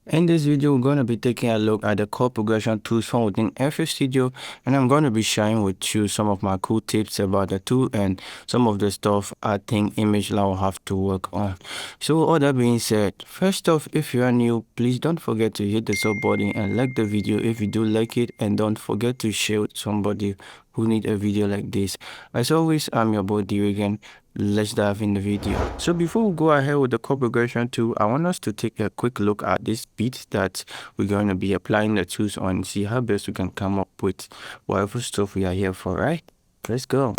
In this video, we're going to be taking a look at the chord progression tools from within FL Studio, and I'm going to be sharing with you some of my cool tips about the tool and some of the stuff I think ImageLab will have to work on. So all that being said, first off, if you are new, please don't forget to hit the sub button and like the video if you do like it, and don't forget to share with somebody who need a video like this. As always, I'm your boy D again. Let's dive in the video. So before we go ahead with the chord progression tool, I want us to take a quick look at this beat that we're going to be applying the tools on and see how best we can come up with whatever stuff we are here for, right? Let's go.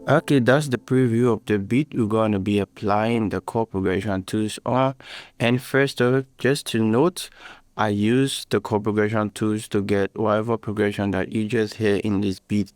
Okay, that's the preview of the beat we're going to be applying the chord progression tools on. And first off, just to note, I use the chord progression tools to get whatever progression that you just hear in this beat.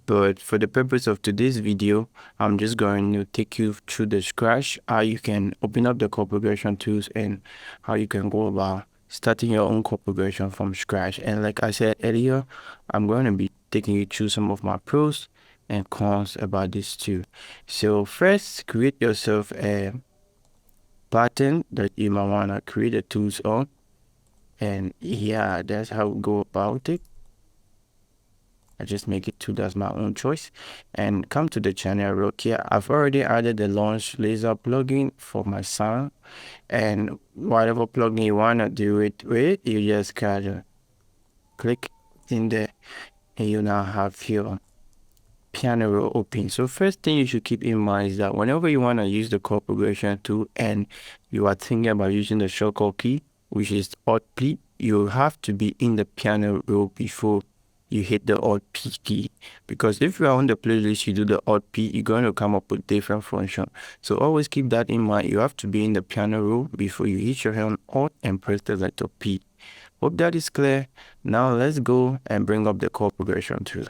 But for the purpose of today's video, I'm just going to take you through the scratch, how you can open up the chord progression tools and how you can go about starting your own chord progression from scratch. And like I said earlier, I'm going to be taking you through some of my pros and cons about this too. So first, create yourself a pattern that you might want to create the tools on, and yeah, that's how we go about it. I just make it 2, that's my own choice. And come to the channel real quick. I've already added the launch laser plugin for my sound, and whatever plugin you want to do it with, you just gotta click in there and you now have your piano roll open. So first thing you should keep in mind is that whenever you want to use the chord progression tool and you are thinking about using the shortcut key, which is Alt P, you have to be in the piano roll before you hit the Alt P key, because if you are on the playlist you do the Alt P, you're going to come up with different function. So always keep that in mind. You have to be in the piano roll before you hit your hand Alt and press the letter P. Hope that is clear. Now let's go and bring up the chord progression tool.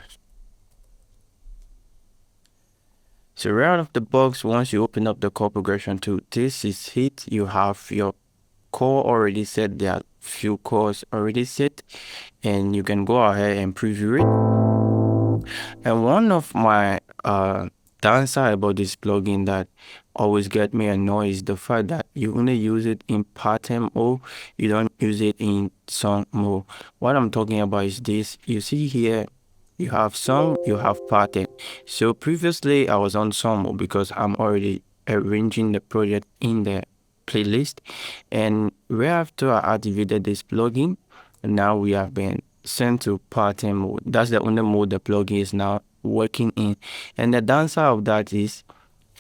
So right out of the box, once you open up the chord progression tool, this is it. You have your chord already set. There are few chords already set, and you can go ahead and preview it. And one of my downside about this plugin that always get me annoyed is the fact that you only use it in pattern mode, you don't use it in song mode. What I'm talking about is this. You see here, you have song, you have pattern. So previously I was on song mode because I'm already arranging the project in the playlist, and right after I activated this plugin, now we have been sent to pattern mode. That's the only mode the plugin is now working in. And the downside of that is,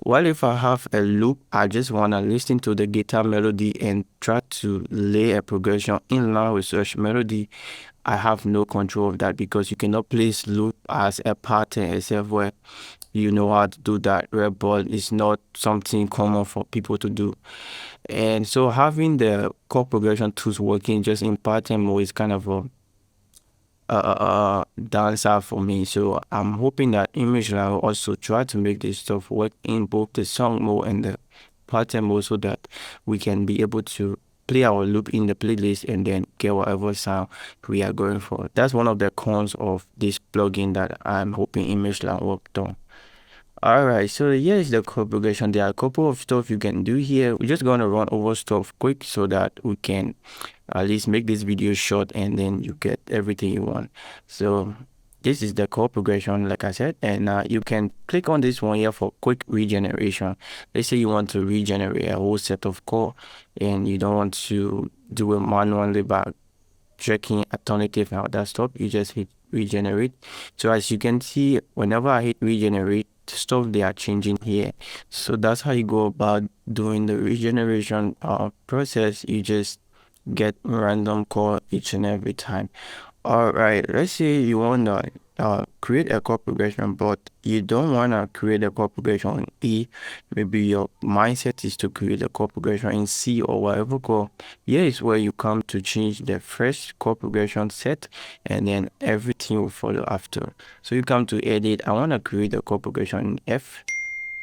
well, if I have a loop, I just want to listen to the guitar melody and try to lay a progression in line with such melody, I have no control of that, because you cannot place loop as a pattern except where you know how to do that. Red ball is not something common for people to do. And so having the chord progression tools working just in pattern mode is kind of a downside for me. So I'm hoping that ImageLab will also try to make this stuff work in both the song mode and the pattern mode, so that we can be able to play our loop in the playlist and then get whatever sound we are going for. That's one of the cons of this plugin that I'm hoping ImageLab worked on. Alright, so here's the chord progression. There are a couple of stuff you can do here. We're just gonna run over stuff quick so that we can at least make this video short and then you get everything you want. So this is the chord progression, like I said, and you can click on this one here for quick regeneration. Let's say you want to regenerate a whole set of chord and you don't want to do it manually by checking alternative and all that stuff. You just hit regenerate. So as you can see, whenever I hit regenerate, stuff they are changing here. So that's how you go about doing the regeneration process. You just get random chord each and every time. All right, let's say you want to create a chord progression, but you don't want to create a chord progression in E. Maybe your mindset is to create a chord progression in C or whatever chord. Here is where you come to change the first chord progression set, and then everything will follow after. So you come to edit. I want to create a chord progression in F.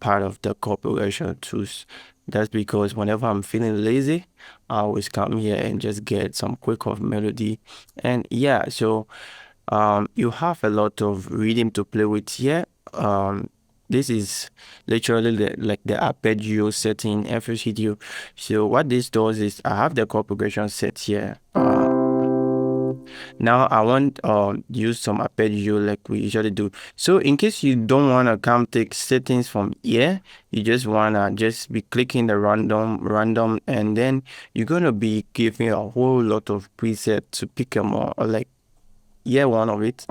part of the chord progression tools. That's because whenever I'm feeling lazy, I always come here and just get some quick of melody. And yeah, so you have a lot of rhythm to play with here. This is literally like the arpeggio setting FHCDU. So what this does is I have the chord progression set here. Now I want use some arpeggio like we usually do. So in case you don't wanna come take settings from here, you just wanna just be clicking the random, and then you're gonna be giving a whole lot of preset to pick them or like one of it.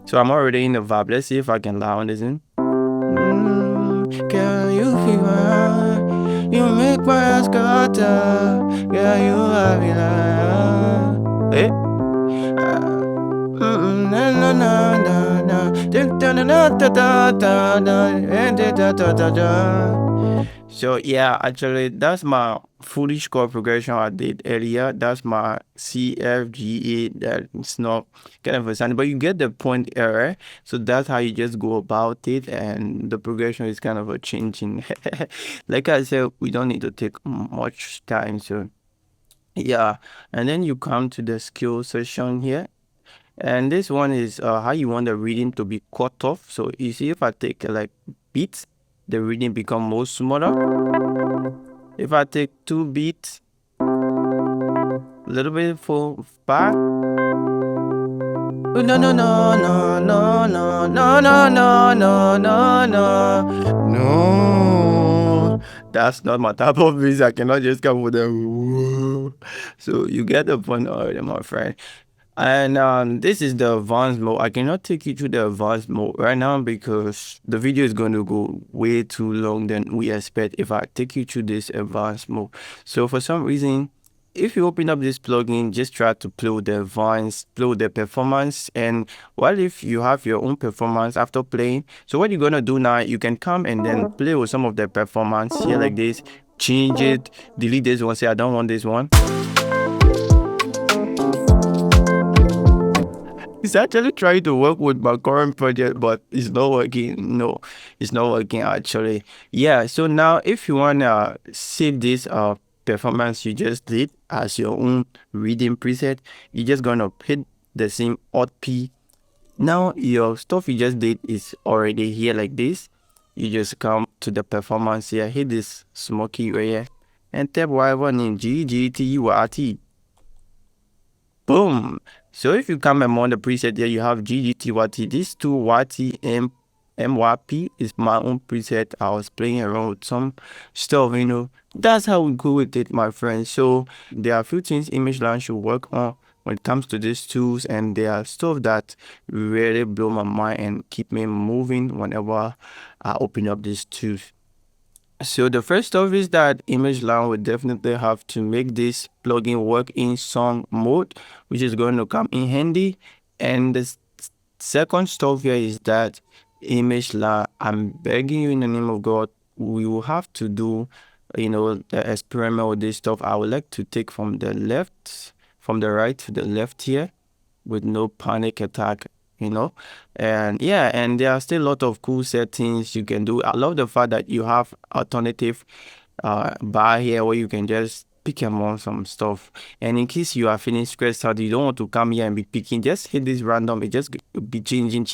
So I'm already in the vibe. Let's see if I can loud this in. Can you feel it? You make my ass scatter. Yeah, you have it. Eh? Na na na na na. Da da da da da da da. So yeah, actually that's my foolish chord progression I did earlier. That's my C F G A. That's not kind of a sound, but you get the point error. So that's how you just go about it, and the progression is kind of a changing. Like I said, we don't need to take much time. So yeah, and then you come to the skill session here. And this one is how you want the reading to be cut off. So you see, if I take like beats, the reading become more smaller. If I take 2 beats, a little bit for 5. No no no no no no no no no no no no. That's not my type of music. I cannot just come with a. So you get the point already, my friend. And this is the advanced mode. I cannot take you to the advanced mode right now because the video is going to go way too long than we expect if I take you to this advanced mode. So for some reason, if you open up this plugin, just try to play with the advanced, play with the performance. And what if you have your own performance after playing? So what you're gonna do now, you can come and then play with some of the performance here like this, change it, delete this one, say I don't want this one. It's actually trying to work with my current project, but it's not working. No, it's not working actually. Yeah, so now if you wanna save this performance you just did as your own reading preset, you're just gonna hit the same Alt P. Now your stuff you just did is already here like this. You just come to the performance here, hit this smoky area, and tap whatever in GGTYT. Boom. So if you come among the preset here, you have GGTYT. These two YT MYP is my own preset. I was playing around with some stuff, you know. That's how we go with it, my friends. So there are a few things ImageLine should work on when it comes to these tools, and there are stuff that really blow my mind and keep me moving whenever I open up these tools. So the first stuff is that ImageLine will definitely have to make this plugin work in song mode, which is going to come in handy. And the second stuff here is that ImageLine, I'm begging you in the name of God, we will have to do, you know, the experiment with this stuff. I would like to take from the right to the left here with no panic attack, you know. And yeah, and there are still a lot of cool settings you can do. I love the fact that you have alternative bar here where you can just pick among some stuff. And in case you are feeling stressed out, you don't want to come here and be picking, just hit this random. It just be changing.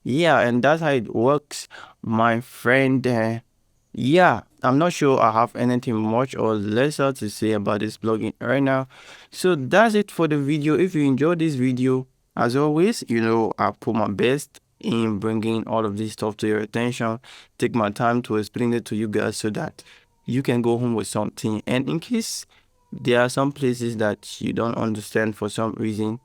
Yeah, and that's how it works, my friend. Yeah, I'm not sure I have anything much or lesser to say about this plugin right now. So that's it for the video. If you enjoyed this video, as always, you know, I put my best in bringing all of this stuff to your attention, take my time to explain it to you guys so that you can go home with something. And in case there are some places that you don't understand for some reason,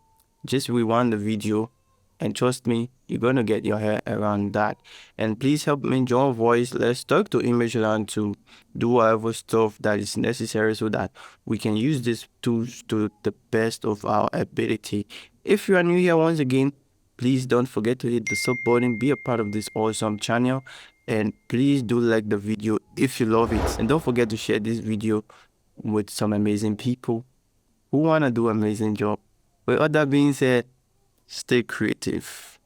just rewind the video, and trust me, you're gonna get your hair around that. And please help me join voice. Let's talk to ImageLine to do whatever stuff that is necessary so that we can use these tools to the best of our ability. If you are new here, once again, please don't forget to hit the sub button, be a part of this awesome channel, and please do like the video if you love it. And don't forget to share this video with some amazing people. who wanna do amazing job. With all that being said, stay creative.